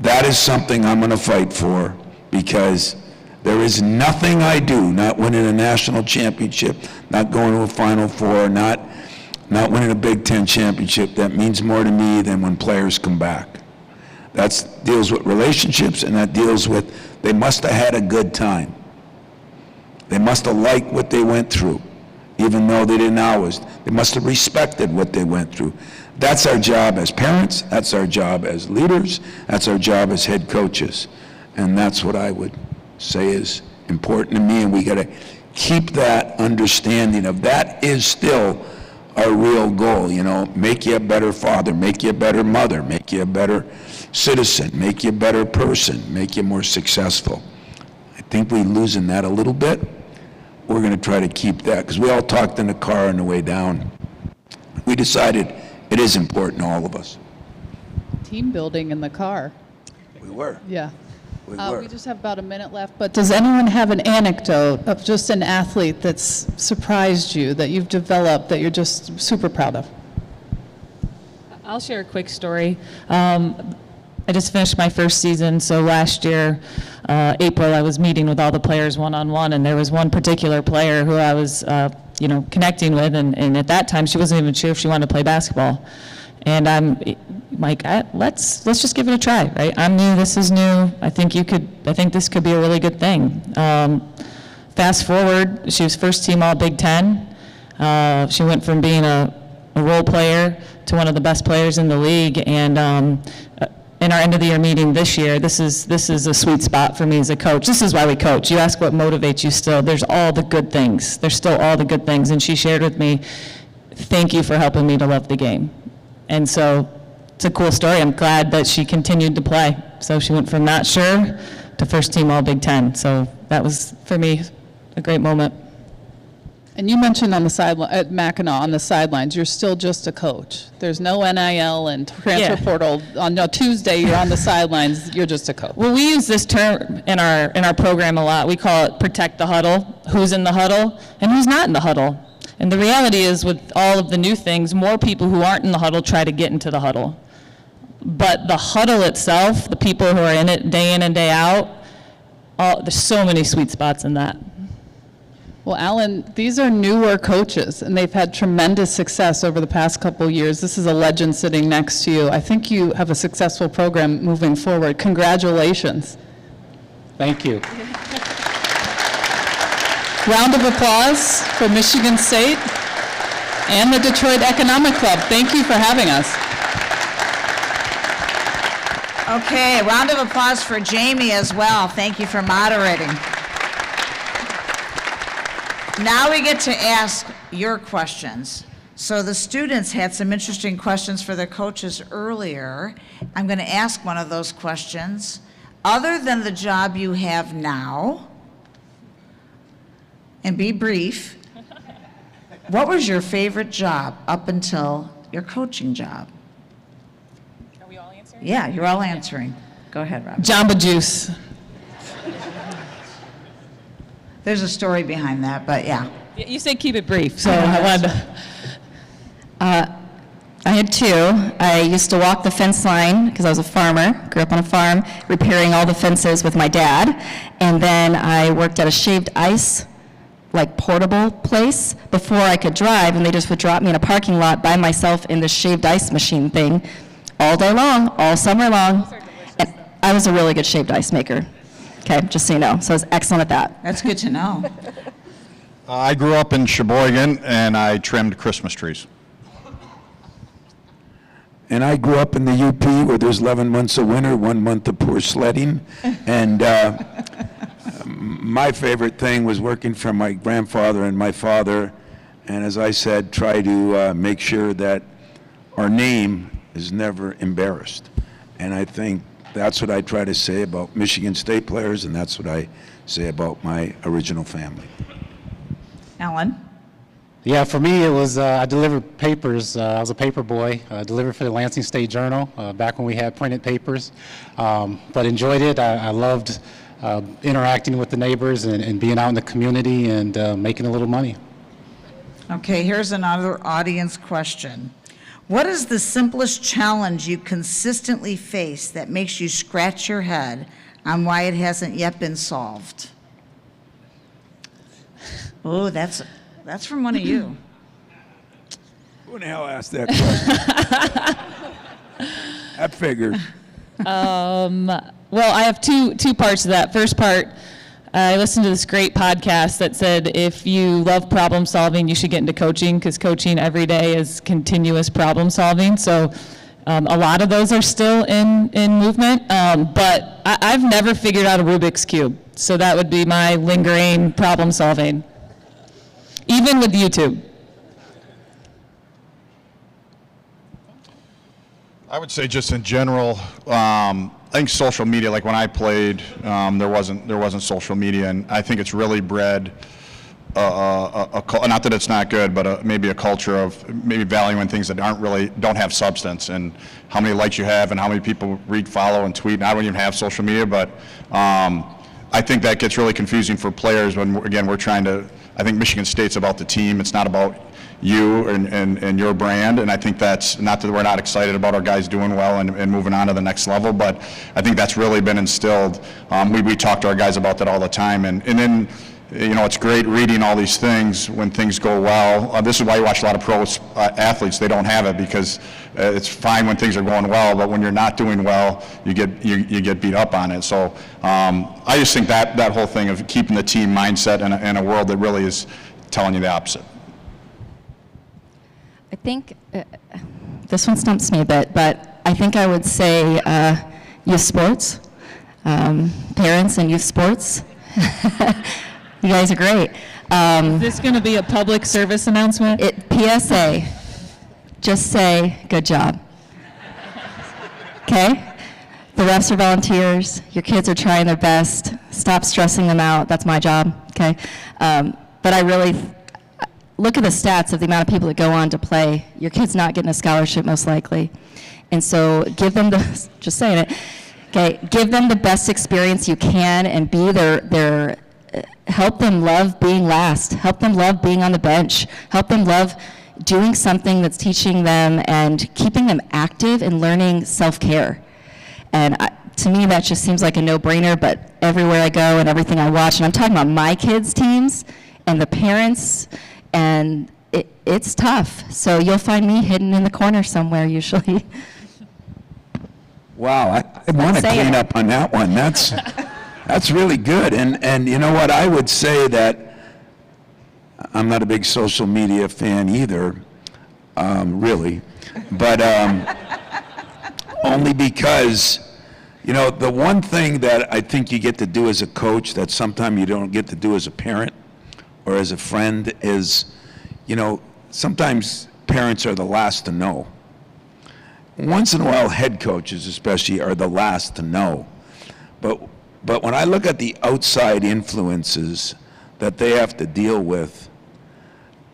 S5: that is something I'm going to fight for, because there is nothing I do, not winning a national championship, not going to a Final Four, not winning a Big Ten championship, that means more to me than when players come back. That deals with relationships, and that deals with they must have had a good time. They must have liked what they went through, even though they didn't always. They must have respected what they went through. That's our job as parents. That's our job as leaders. That's our job as head coaches. And that's what I would say is important to me, and we got to keep that understanding of that is still our real goal. You know, make you a better father, make you a better mother, make you a better citizen, make you a better person, make you more successful. I think we're losing that a little bit. We're going to try to keep that, because we all talked in the car on the way down. We decided it is important to all of us.
S6: Team building in the car.
S5: We were.
S6: Yeah.
S5: We
S6: just have about a minute left, but does anyone have an anecdote of just an athlete that's surprised you, that you've developed, that you're just super proud of?
S9: I'll share a quick story. I just finished my first season, so last year, April, I was meeting with all the players one-on-one, and there was one particular player who I was, connecting with, and at that time, she wasn't even sure if she wanted to play basketball. And I'm like, let's just give it a try, right? I'm new, this is new. I think this could be a really good thing. Fast forward, she was first team all Big Ten. She went from being a role player to one of the best players in the league, and in our end of the year meeting this year, this is a sweet spot for me as a coach. This is why we coach. You ask what motivates you still. There's all the good things. There's still all the good things. And she shared with me, thank you for helping me to love the game. And so it's a cool story. I'm glad that she continued to play. So she went from not sure to first team all Big Ten. So that was, for me, a great moment.
S6: And you mentioned on the sideline, at Mackinac, on the sidelines, you're still just a coach. There's no NIL and transfer portal. On a Tuesday, you're on the sidelines, you're just a coach.
S9: Well, we use this term in our program a lot. We call it protect the huddle. Who's in the huddle and who's not in the huddle. And the reality is, with all of the new things, more people who aren't in the huddle try to get into the huddle. But the huddle itself, the people who are in it day in and day out, there's so many sweet spots in that.
S6: Well, Alan, these are newer coaches, and they've had tremendous success over the past couple of years. This is a legend sitting next to you. I think you have a successful program moving forward. Congratulations.
S7: Thank you.
S6: Round of applause for Michigan State and the Detroit Economic Club. Thank you for having us.
S3: Okay, round of applause for Jamie as well. Thank you for moderating. Now we get to ask your questions. So the students had some interesting questions for their coaches earlier. I'm going to ask one of those questions. Other than the job you have now, and be brief, what was your favorite job up until your coaching job?
S9: Are we all answering?
S3: Yeah, you're all answering. Go ahead, Rob.
S9: Jamba Juice.
S3: There's a story behind that, but yeah.
S9: You said keep it brief, so I wanted to.
S10: I had two. I used to walk the fence line because I was a farmer, grew up on a farm, repairing all the fences with my dad. And then I worked at a shaved ice, like portable place before I could drive, and they just would drop me in a parking lot by myself in the shaved ice machine thing all day long, all summer long. And I was a really good shaved ice maker. Okay, just so you know. So I was excellent at that.
S3: That's good to know.
S8: I grew up in Sheboygan, and I trimmed Christmas trees.
S5: And I grew up in the UP where there's 11 months of winter, 1 month of poor sledding. And my favorite thing was working for my grandfather and my father. And as I said, try to make sure that our name is never embarrassed. And I think that's what I try to say about Michigan State players, and that's what I say about my original family.
S3: Alan?
S7: Yeah, for me, it was, I delivered papers. I was a paper boy, delivered for the Lansing State Journal back when we had printed papers, but enjoyed it. I loved interacting with the neighbors and being out in the community and making a little money.
S3: Okay, here's another audience question. What is the simplest challenge you consistently face that makes you scratch your head on why it hasn't yet been solved? Oh, that's from one of you.
S5: Who in the hell asked that question? That figures.
S9: Well, I have two parts to that. First part, I listened to this great podcast that said if you love problem solving, you should get into coaching, because coaching every day is continuous problem solving. So a lot of those are still in movement, but I've never figured out a Rubik's Cube. So that would be my lingering problem solving, even with YouTube.
S8: I would say just in general, I think social media, like when I played, there wasn't social media, and I think it's really bred not that it's not good, but maybe a culture of maybe valuing things that don't have substance, and how many likes you have and how many people read, follow, and tweet. And I don't even have social media, but I think that gets really confusing for players when, again, we're trying to, I think Michigan State's about the team. It's not about you and your brand. And I think that's, not that we're not excited about our guys doing well and moving on to the next level, but I think that's really been instilled. We talk to our guys about that all the time. And then, you know, it's great reading all these things when things go well. This is why you watch a lot of pro athletes. They don't have it because it's fine when things are going well, but when you're not doing well, you get beat up on it. So I just think that whole thing of keeping the team mindset in a world that really is telling you the opposite.
S10: I think this one stumps me a bit, but I think I would say youth sports, parents and youth sports. You guys are great.
S9: Is this going to be a public service announcement?
S10: PSA, just say, good job. Okay? The refs are volunteers. Your kids are trying their best. Stop stressing them out. That's my job, okay? But I really look at the stats of the amount of people that go on to play. Your kid's not getting a scholarship most likely. And so give them the, just saying it, okay, give them the best experience you can and be their help them love being last. Help them love being on the bench. Help them love doing something that's teaching them and keeping them active and learning self-care. And to me, that just seems like a no-brainer, but everywhere I go and everything I watch, and I'm talking about my kids' teams and the parents, and it's tough. So you'll find me hidden in the corner somewhere usually.
S5: Wow, I want to clean up on that one. That's really good. And you know what, I would say that I'm not a big social media fan either, really, but only because, you know, the one thing that I think you get to do as a coach that sometimes you don't get to do as a parent or as a friend is, you know, sometimes parents are the last to know. Once in a while, head coaches especially are the last to know. But when I look at the outside influences that they have to deal with,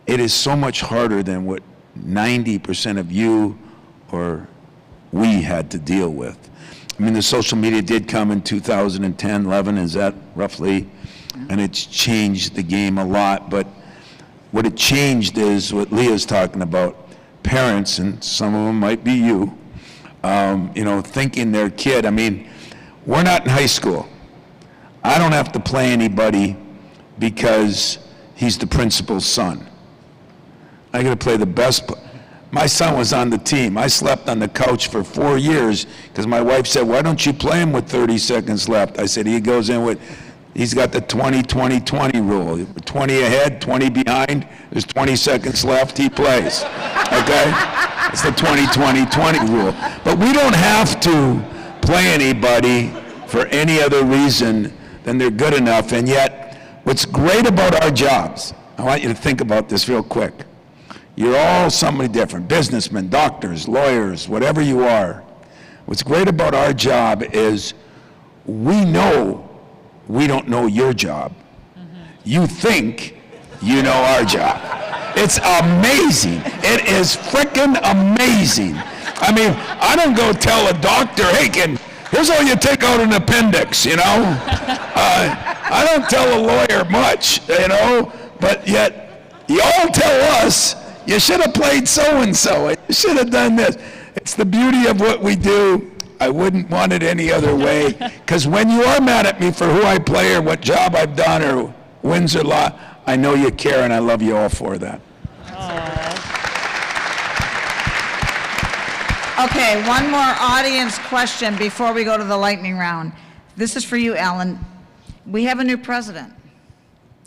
S5: it is so much harder than what 90% of you or we had to deal with. I mean, the social media did come in 2010, 11, is that roughly? And it's changed the game a lot. But what it changed is what Leah's talking about. Parents, and some of them might be you, you know, thinking their kid. I mean, we're not in high school. I don't have to play anybody because he's the principal's son. I got to play the best. My son was on the team. I slept on the couch for 4 years because my wife said, why don't you play him with 30 seconds left? I said, he goes in with, he's got the 20-20-20 rule. 20 ahead, 20 behind, there's 20 seconds left, he plays. Okay? It's the 20-20-20 rule. But we don't have to play anybody for any other reason than they're good enough. And yet, what's great about our jobs, I want you to think about this real quick. You're all somebody different, businessmen, doctors, lawyers, whatever you are. What's great about our job is we know we don't know your job. You think you know our job. It's amazing. It is frickin' amazing. I mean, I don't go tell a doctor, hey, here's how you take out an appendix, you know? I don't tell a lawyer much, you know? But yet, you all tell us, you should have played so-and-so. You should have done this. It's the beauty of what we do. I wouldn't want it any other way. Because when you are mad at me for who I play or what job I've done or wins or loss, I know you care, and I love you all for that.
S3: Okay, one more audience question before we go to the lightning round. This is for you, Alan. We have a new president.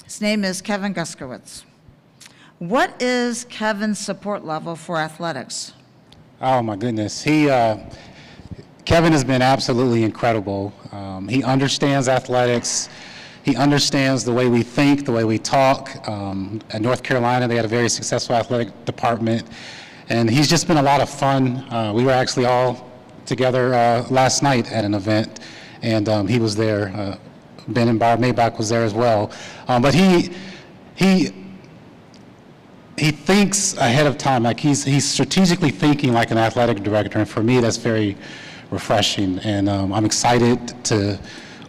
S3: His name is Kevin Guskowitz. What is Kevin's support level for athletics?
S7: Oh my goodness, Kevin has been absolutely incredible. He understands athletics. He understands the way we think, the way we talk. At North Carolina, they had a very successful athletic department, and he's just been a lot of fun. We were actually all together last night at an event, and he was there. Ben and Barb Maybach was there as well. But he thinks ahead of time, like he's strategically thinking like an athletic director, and for me, that's very refreshing. And I'm excited to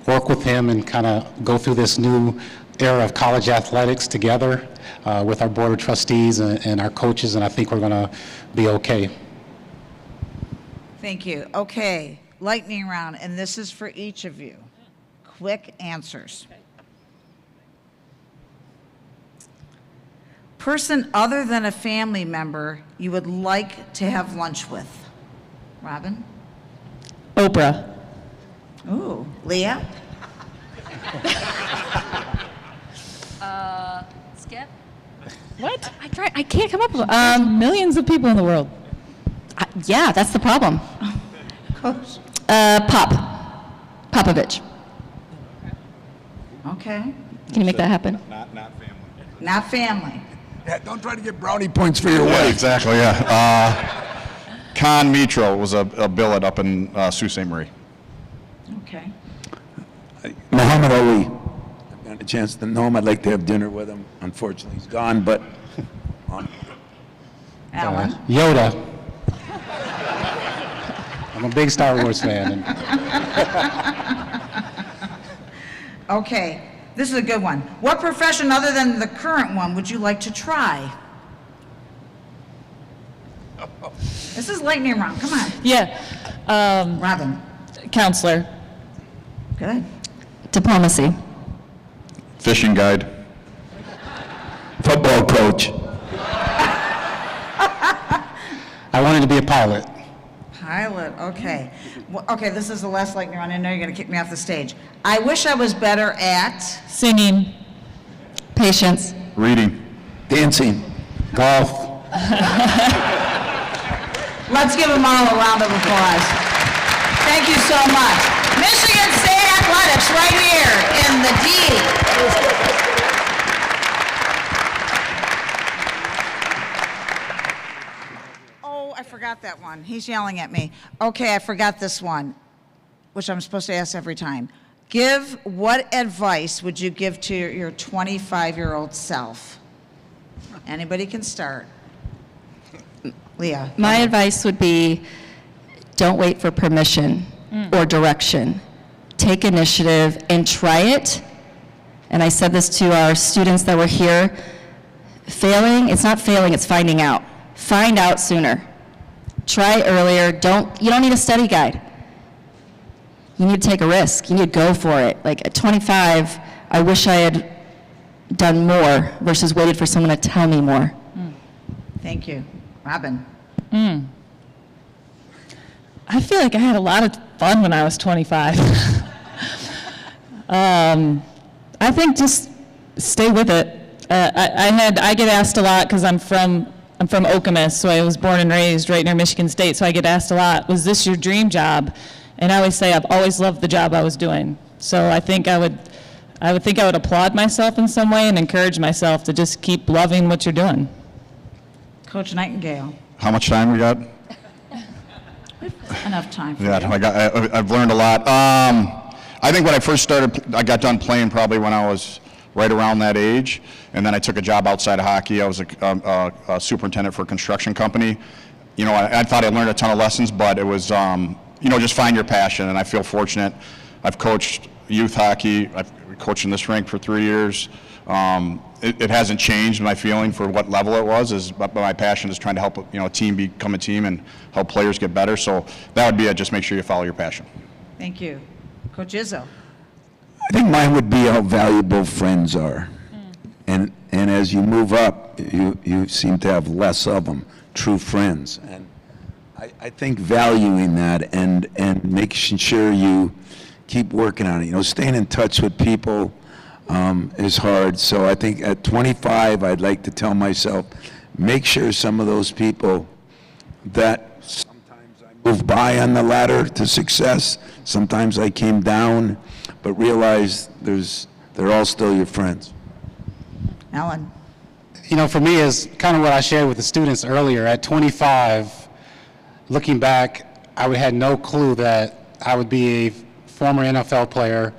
S7: work with him and kind of go through this new era of college athletics together. with our board of trustees and our coaches, and I think we're going to be okay.
S3: Thank you. Okay, lightning round, and this is for each of you. Quick answers. Person other than a family member you would like to have lunch with? Robin?
S9: Oprah.
S3: Ooh, Leah?
S10: Skip?
S9: What?
S10: I can't come up with
S9: Millions of people in the world.
S10: yeah, that's the problem.
S3: Coach?
S10: Popovich.
S3: Okay.
S10: Can you make that happen?
S8: Not family.
S3: Not family.
S5: Yeah, don't try to get brownie points for your
S8: Yeah,
S5: wife.
S8: exactly, yeah. Con Mitro was a billet up in Sault Ste. Marie.
S3: Okay.
S5: Muhammad Ali. I've got a chance to know him. I'd like to have dinner with him. Unfortunately, he's gone, but
S3: Alan?
S7: Yoda. I'm a big Star Wars fan.
S3: Okay, this is a good one. What profession other than the current one would you like to try? This is lightning round, come on.
S9: Yeah.
S3: Robin?
S9: Counselor.
S3: Good.
S10: Diplomacy.
S8: Fishing guide.
S5: football coach.
S7: I wanted to be a pilot.
S3: Pilot, okay. Okay, this is the last lightning round. I know you're going to kick me off the stage. I wish I was better at...
S9: Singing.
S10: Patience.
S8: Reading.
S5: Dancing.
S7: Golf.
S3: Let's give them all a round of applause. Thank you so much. Michigan State Athletics right here in the D. Oh, I forgot that one. He's yelling at me. Okay, I forgot this one, which I'm supposed to ask every time. What advice would you give to your 25-year-old self? Anybody can start. Leah.
S10: My advice would be, don't wait for permission or direction. Take initiative and try it. And I said this to our students that were here. Failing, it's not failing, it's finding out. Find out sooner. Try earlier. You don't need a study guide. You need to take a risk. You need to go for it. Like at 25, I wish I had done more versus waited for someone to tell me more.
S3: Thank you. Robin.
S9: I feel like I had a lot of fun when I was 25. I think just stay with it. I get asked a lot because I'm from Okemos, so I was born and raised right near Michigan State. So I get asked a lot, "Was this your dream job?" And I always say I've always loved the job I was doing. So I think I would applaud myself in some way and encourage myself to just keep loving what you're doing.
S3: Coach Nightingale.
S8: How much time we got?
S3: Enough time for
S8: Yeah,
S3: you.
S8: I've learned a lot. I think when I first started, I got done playing probably when I was right around that age, and then I took a job outside of hockey. I was a superintendent for a construction company. You know, I thought I learned a ton of lessons, but it was, just find your passion, and I feel fortunate. I've coached youth hockey. I've coached in this rink for 3 years. It hasn't changed my feeling for what level it was, but my passion is trying to help a team become a team and help players get better. So that would be it. Just make sure you follow your passion.
S3: Thank you. Coach Izzo.
S5: I think mine would be how valuable friends are. And as you move up, you seem to have less of them, true friends. And I think valuing that and making sure you keep working on it. Staying in touch with people is hard. So I think at 25, I'd like to tell myself, make sure some of those people that sometimes I moved by on the ladder to success, sometimes I came down, but realize they're all still your friends.
S3: Ellen.
S7: For me, is kind of what I shared with the students earlier. At 25, looking back, I had no clue that I would be a former NFL player,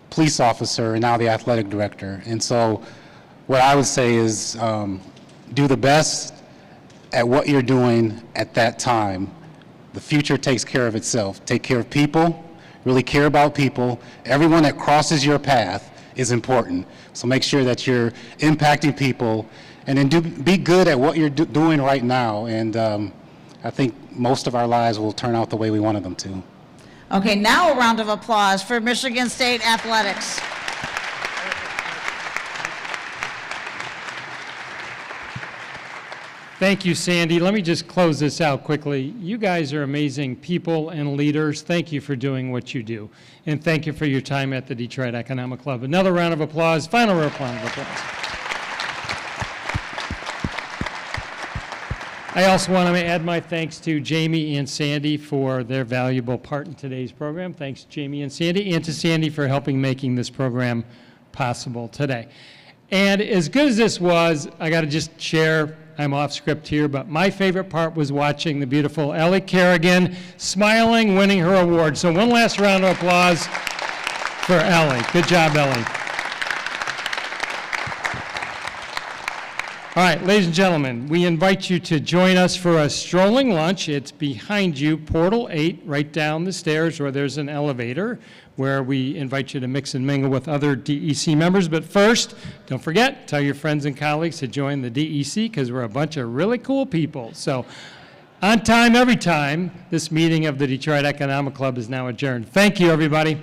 S7: police officer, and now the athletic director. And so what I would say is do the best at what you're doing at that time. The future takes care of itself. Take care of people, really care about people. Everyone that crosses your path is important. So make sure that you're impacting people, and then be good at what you're doing right now. And I think most of our lives will turn out the way we wanted them to.
S3: Okay, now a round of applause for Michigan State Athletics.
S1: Thank you, Sandy. Let me just close this out quickly. You guys are amazing people and leaders. Thank you for doing what you do. And thank you for your time at the Detroit Economic Club. Another round of applause, final round of applause. I also want to add my thanks to Jamie and Sandy for their valuable part in today's program. Thanks, Jamie and Sandy, and to Sandy for helping making this program possible today. And as good as this was, I got to just share, I'm off script here, but my favorite part was watching the beautiful Ellie Kerrigan smiling, winning her award. So one last round of applause for Ellie. Good job, Ellie. All right, ladies and gentlemen, we invite you to join us for a strolling lunch. It's behind you, Portal 8, right down the stairs where there's an elevator, where we invite you to mix and mingle with other DEC members. But first, don't forget, tell your friends and colleagues to join the DEC, because we're a bunch of really cool people. So on time, every time, this meeting of the Detroit Economic Club is now adjourned. Thank you, everybody.